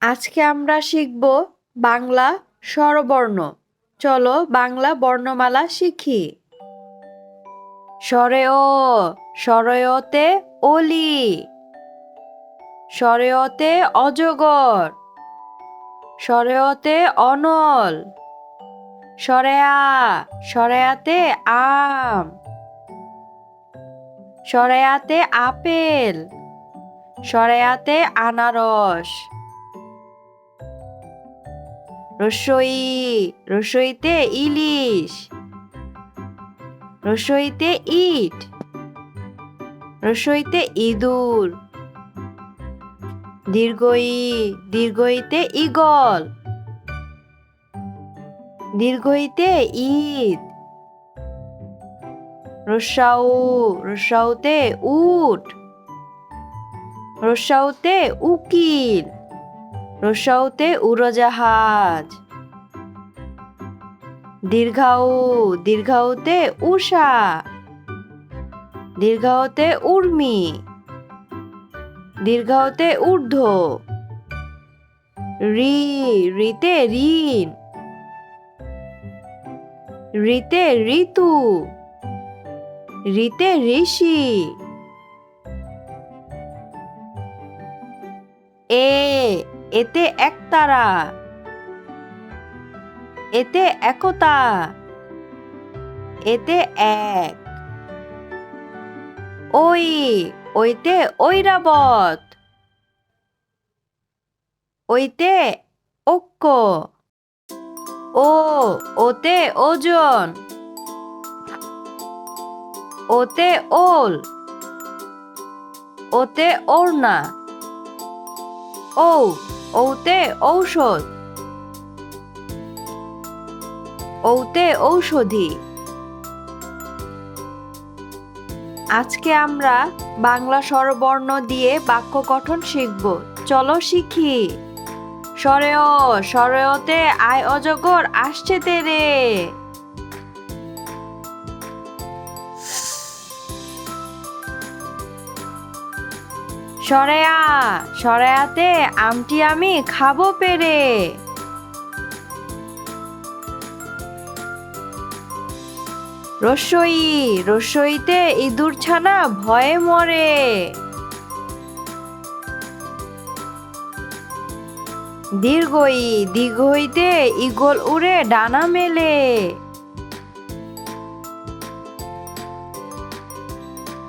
আজকে আমরা শিখব বাংলা স্বরবর্ণ। চলো বাংলা বর্ণমালা শিখি। স্বরে অ, স্বরয়তে অলি, স্বরয়তে অজগর, স্বরয়তে অনল, স্বরেয়া, স্বরেয়াতে আম, স্বরেয়াতে আপেল, স্বরেয়াতে আনারস। রসই, রসইতে ইলিশ, রসইতে ইট, রসইতে ইঁদুর। দীর্ঘই, দীর্ঘইতে ঈগল, দীর্ঘইতে ঈদ। রস্যাউ, রস্যাউতে উট, রস্যাউতে উকিল, রস্যাউতে উড়োজাহাজ। দীর্ঘাউ, দীর্ঘাউতে উষা, দীর্ঘাউতে উর্মি, দীর্ঘাউতে ঊর্ধ্ব। রি, রিতে ঋণ, রিতে ঋতু, রিতে ঋষি। এ, এতে একতারা, এতে একতা, এতে এক। ওই, ওইতে ঐরাবত, ওইতে ঐক্য। ও, ওতে ওজন, ওতে ওল, ওতে ওড়না। ও, ওতে ঔষধ, ওতে ঔষধি। আজকে আমরা বাংলা স্বরবর্ণ দিয়ে বাক্য গঠন শিখব। চলো শিখি। স্বরে অ, স্বরেয়তে আয় অজগর আসছে তেরে। স্বরেয়া, স্বরেয়াতে আমটি আমি খাবো পেরে। রস্যই, রস্যইতে ইঁদুর ছানা ভয়ে মরে। দীর্ঘই, দীর্ঘইতে ঈগল উড়ে ডানা মেলে।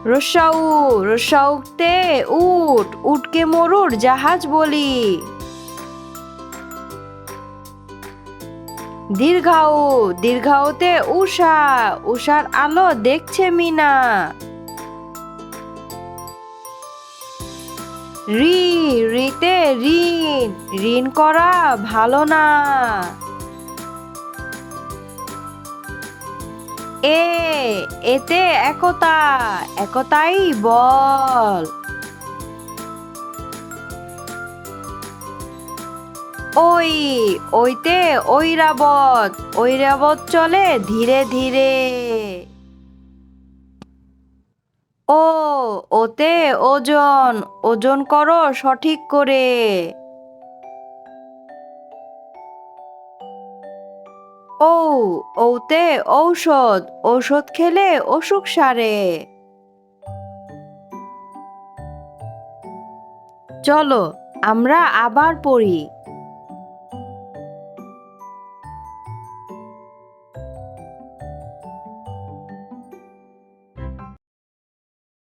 রস্যাউ, রস্যাউতে উট, উটকে মরুর জাহাজ বলি। দীর্ঘাউ, দীর্ঘাউতে উষা, উষার আলো দেখছে মিনা। রি, রিতে ঋণ, ঋণ করা ভালো না। এ, এতে একতা, একতাই বল। ওই, ওইতে ঐরাবত, ঐরাবত চলে ধীরে ধীরে। ও, ওতে ওজন, ওজন করো সঠিক করে। ও, ওতে ঔষধ, ঔষধ খেলে অসুখ সারে। চলো আমরা আবার পড়ি।